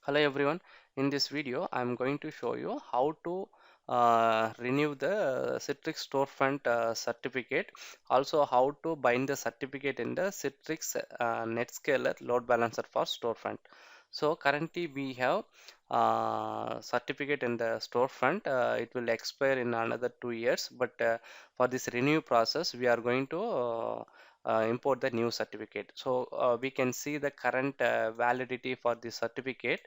Hello everyone. In this video, I'm going to show you how to renew the Citrix Storefront certificate. Also, how to bind the certificate in the Citrix NetScaler load balancer for Storefront. So currently we have certificate in the Storefront. It will expire in another 2 years. But for this renew process, we are going to import the new certificate. So we can see the current validity for the certificate.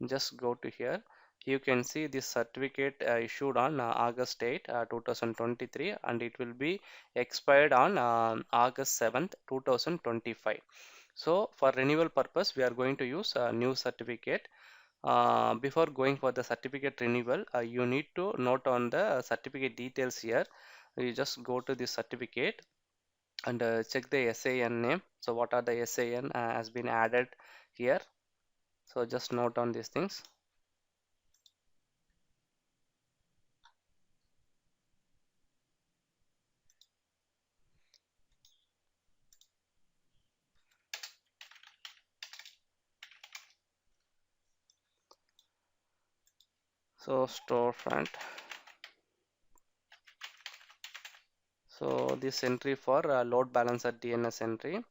Just go to here. You can see this certificate issued on August 8 2023, and it will be expired on August 7th 2025. So for renewal purpose we are going to use a new certificate. Before going for the certificate renewal, you need to note on the certificate details here. You just go to the certificate and check the SAN name. So what are the SAN has been added here. So just note on these things. So storefront. So this entry for load balancer DNS entry.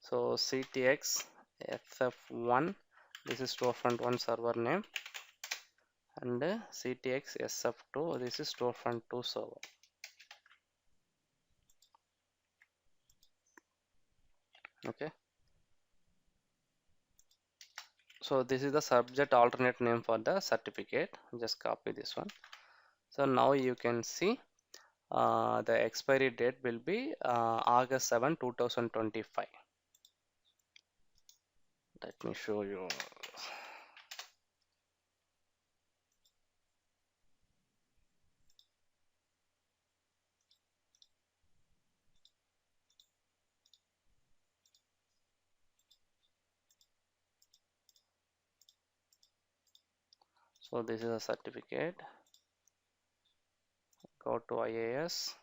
So CTX SF1. This is storefront 1 server name, and CTX SF2. This is storefront 2 server. Okay. So this is the subject alternate name for the certificate. Just copy this one. So now you can see the expiry date will be August 7 2025. Let me show you. So this is a certificate. Go to IAS.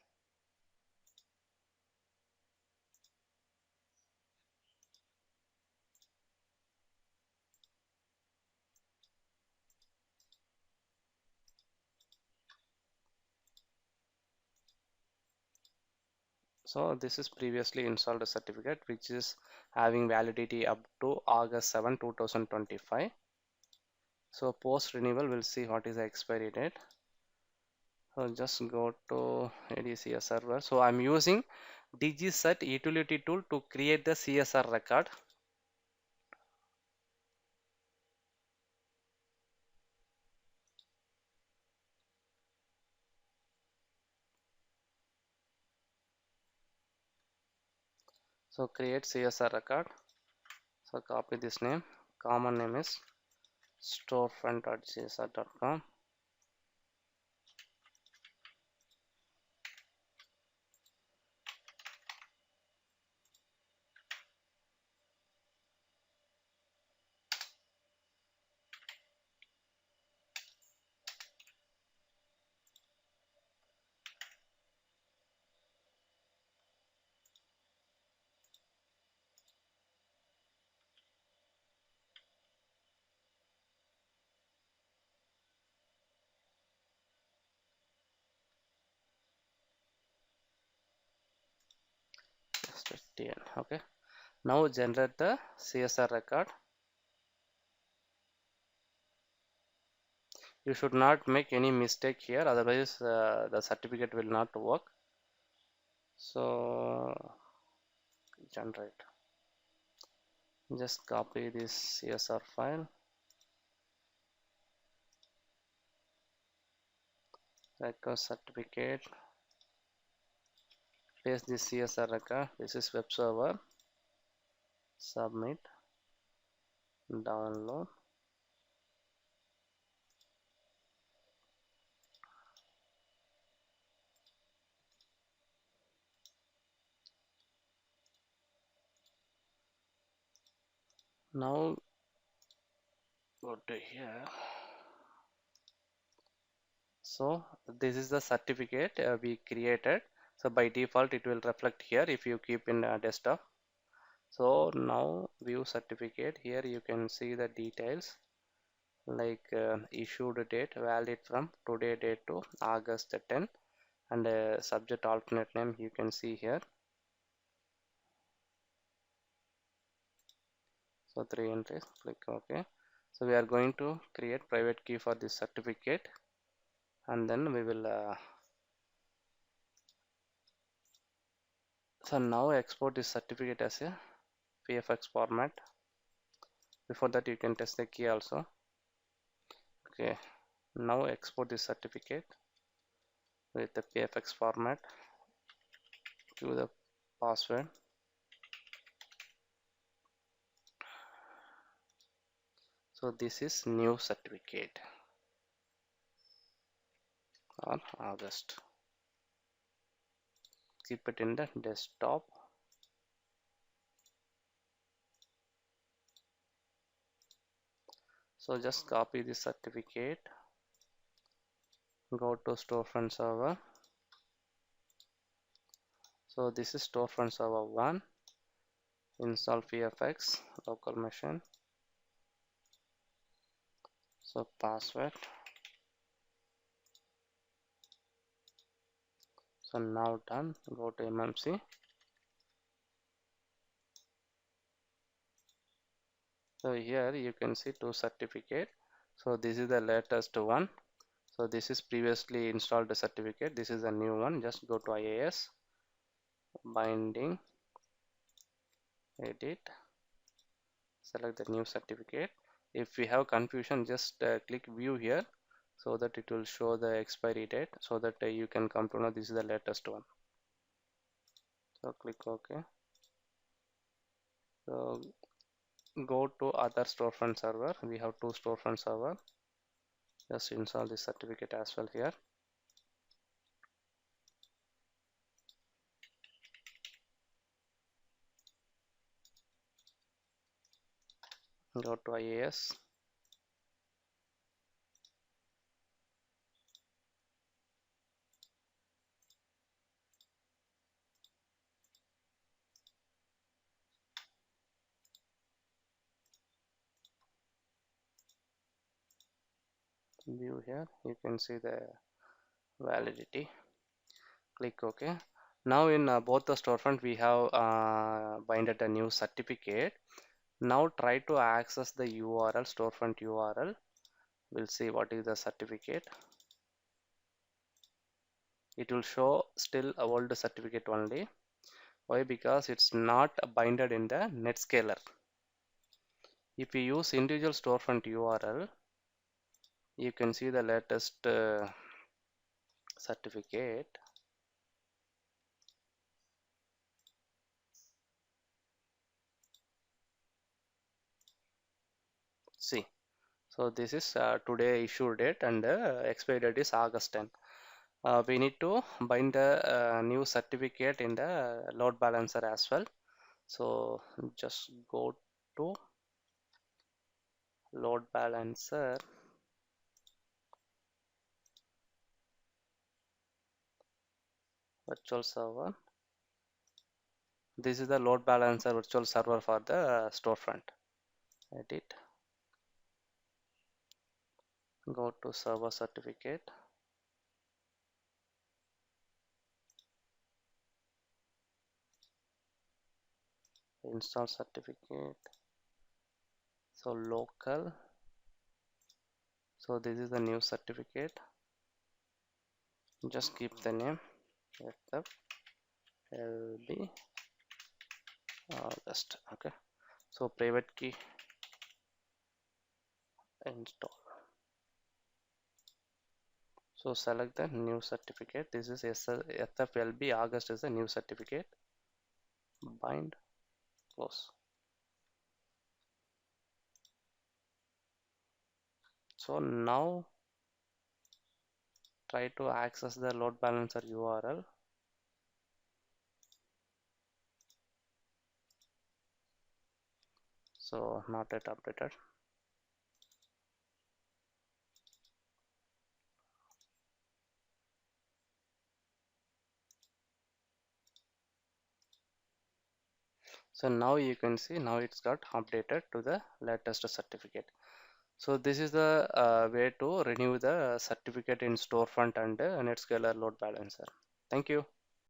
So this is previously installed certificate which is having validity up to August 7 2025. So post renewal we'll see what is the expiry date. So just go to ADCS server. So I'm using DigiCert utility tool to create the CSR record. So create CSR record. So copy this name. Common name is storefront.csr.com. TN. Okay. Now generate the CSR record. You should not make any mistake here, otherwise the certificate will not work. So generate. Just copy this CSR file. Record certificate. Paste this CSR record. This is web server. Submit. Download. Now go to here. So this is the certificate we created. So by default it will reflect here if you keep in desktop. So now view certificate. Here you can see the details. like issued date valid from today date to August 10, and subject alternate name you can see here. So 3 entries, click OK. So we are going to create private key for this certificate, and then we will so now export this certificate as a PFX format. Before that you can test the key also. Okay, now export this certificate with the PFX format. Give the password. So this is new certificate on August. Keep it in the desktop. So just copy the certificate, go to Storefront server. So this is Storefront server 1. Install PFX local machine. So password. So now done. Go to MMC. So here you can see two certificate. So this is the latest one. So this is previously installed certificate. This is a new one. Just go to IAS, binding, edit, select the new certificate. If we have confusion, just click view here, so that it will show the expiry date, so that you can come to know this is the latest one. So click OK. So go to other Storefront server. We have two Storefront server. Just install this certificate as well here. Go to IAS. View here. You can see the validity. Click OK. Now in both the Storefront we have binded a new certificate. Now try to access the URL, Storefront URL. We'll see what is the certificate. It will show still a old certificate only. Why? Because it's not binded in the Netscaler. If you use individual Storefront URL, you can see the latest certificate. See, so this is today issue date, and expiry date is August 10. We need to bind the new certificate in the load balancer as well. So just go to load balancer, virtual server. This is the load balancer virtual server for the Storefront. Edit, go to server certificate, install certificate. So local. So this is the new certificate. Just keep the name FLB August. Okay. So private key install. So select the new certificate. This is FFLB August is a new certificate. Bind, close. So now try to access the load balancer URL. So not yet updated. So now you can see now it's got updated to the latest certificate. So this is the way to renew the certificate in Storefront and NetScaler load balancer. Thank you.